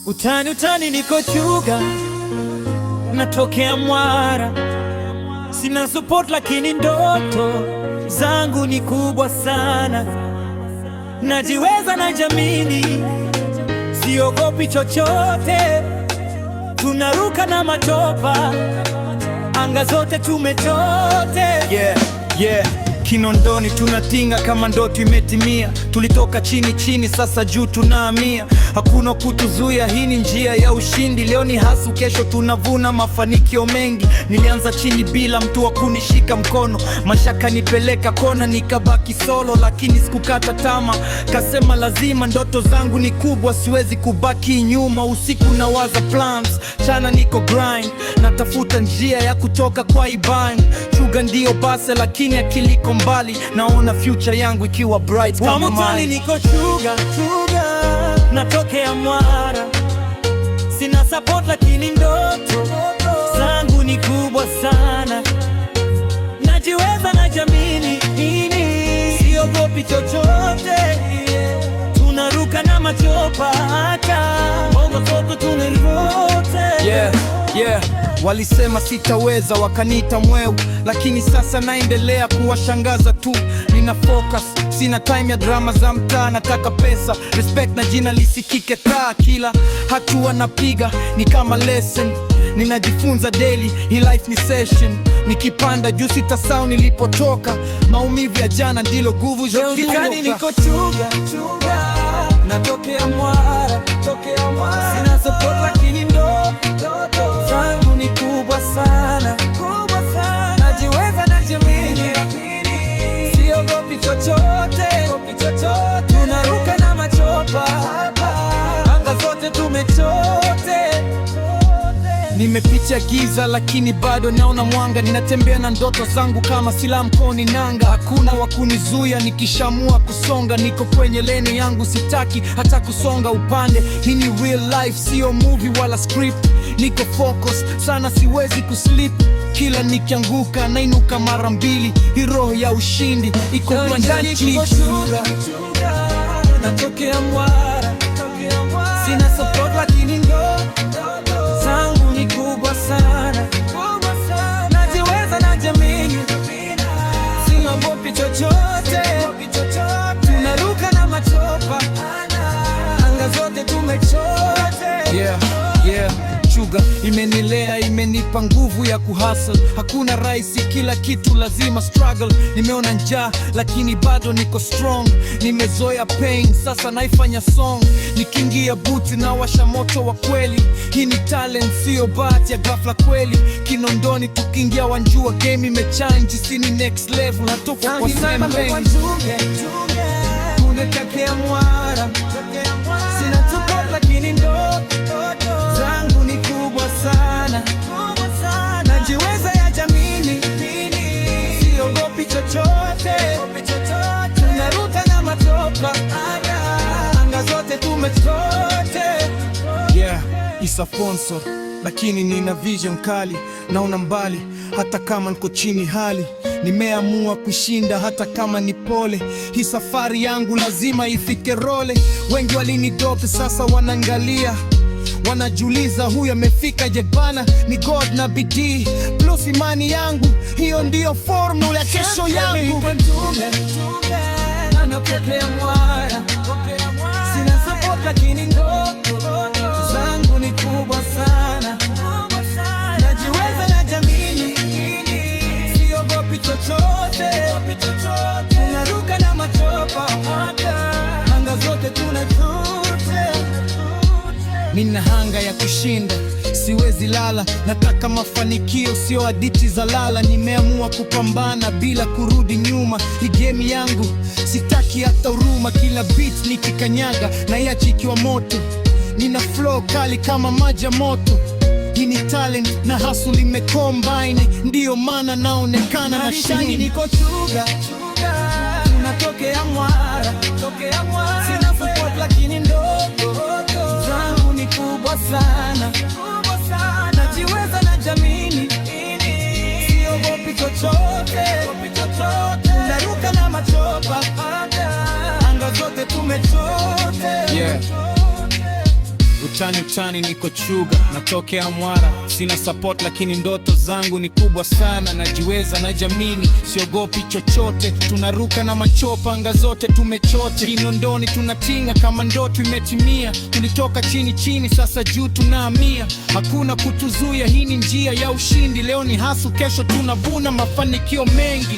Utani utani niko Chuga, natokea Mwara, sina support lakini ndoto zangu ni kubwa sana. Najiweza na jamini, siogopi chochote, tunaruka na machopa, anga zote tumechote. Yeah. Kinondoni tunatinga kama ndoto imetimia. Tulitoka chini chini, sasa juu tunahamia. Hakuna kutuzuia, hii ni njia ya ushindi. Leo ni hasu, kesho tunavuna mafanikio mengi. Nilianza chini bila mtu wa kunishika mkono, mashaka nipeleka kona, nikabaki solo, lakini sikukata tamaa. Kasema lazima, ndoto zangu ni kubwa, siwezi kubaki nyuma. Usiku nawaza plans, chana niko grind, natafuta njia ya kutoka kwa ibang. Chuga ndio base, lakini akiliko mbali, naona future yangu ikiwa bright kama mine. Niko Chuga, natokea Mwara, sina support lakini ndoto zangu ni kubwa sana. Najiweza na jamini, siogopi chochote, tunaruka na machopa, hata bongo soko tunaivote. Yeah. Walisema sitaweza, wakaniita mweu, lakini sasa naendelea kuwashangaza tu. Nina focus, sina time ya drama za mtaa. Nataka pesa, respect na jina lisikike taa. Kila hatua napiga ni kama lesson, ninajifunza daily, hii life ni session. Nikipanda juu sitasahau nilipotoka, maumivu ya jana ndilo nguvu zote. Niko Chuga, natokea Mwara, sina support lakini ndoto zangu ni kubwa sana. Najiweza na jamini, siogopi chochote, tunaruka na machopa, anga zote tumechote. Nimepitia giza lakini bado naona mwanga. Ninatembea na ndoto zangu kama silaha mkononi nanga. Hakuna wa kunizuia nikishamua kusonga. Niko kwenye lane yangu, sitaki hata kusonga upande. Hii ni real life, sio movie wala script. Niko focus sana, siwezi kuslip. Kila nikianguka nainuka mara mbili. Hii roho ya ushindi iko ndani. Chuga, natokea Mwara, sina support lakini ndoto zangu ni kubwa sana. Najiweza na jamini, siogopi chochote, tunaruka na machopa, anga zote tumechote. Yeah. Chuga imenilea, imenipa nguvu ya kuhustle. Hakuna rahisi, kila kitu lazima struggle. Nimeona njaa lakini bado niko strong. Nimezoea pain, sasa naifanya song. Nikiingia buti na washa moto wa kweli. Hii ni talent, sio bahati ya ghafla kweli. Kinondoni tukiingia wanjua game imechange. Sini next level, natoka kwa same bang. Natokea Mwara, sina support lakini ndoto zangu ni kubwa sana. Najiweza ya jamini, siogopi chochote, tunaruka na matopa, anga zote tumechote. Isa sponsor, lakini nina vision kali. Naona mbali hata kama niko chini hali. Nimeamua kushinda hata kama ni pole. Hii safari yangu lazima ifike role. Wengi walinidope, sasa wanaangalia, wanajiuliza huyu amefika je bana. Ni God na bidii plus imani yangu, hiyo ndiyo formula ya kesho yangu. Natokea Mwara, sina support lakini ndoto zangu ni kubwa sana. Najiweza na jamini, siogopi chochote, tunaruka na machopa, anga zote tunachote. Nina hanga ya kushinda, siwezi lala. Nataka mafanikio, sio hadithi za lala. Nimeamua kupambana bila kurudi nyuma. Hii game yangu sitaki hata huruma. Kila beat nikikanyaga na iachi ikiwa moto. Nina flow kali kama maji ya moto. Hii ni talent na hustle imecombine, ndiyo maana naonekana na shine. Niko Chuga, natokea Mwara, sina support lakini ndoto zangu ni kubwa sana. Najiweza na jamini, siogopi chochote, tunaruka na machopa, anga zote tumechote. utani utani, niko Chuga, natokea Mwara, sina support lakini ndoto zangu ni kubwa sana. Najiweza na jamini, siogopi chochote, tunaruka na machopa, anga zote tumechote. Kinondoni tunatinga kama ndoto imetimia, tulitoka chini chini, sasa juu tunahamia. Hakuna kutuzuia, hii ni njia ya ushindi. Leo ni hasu, kesho tunavuna mafanikio mengi.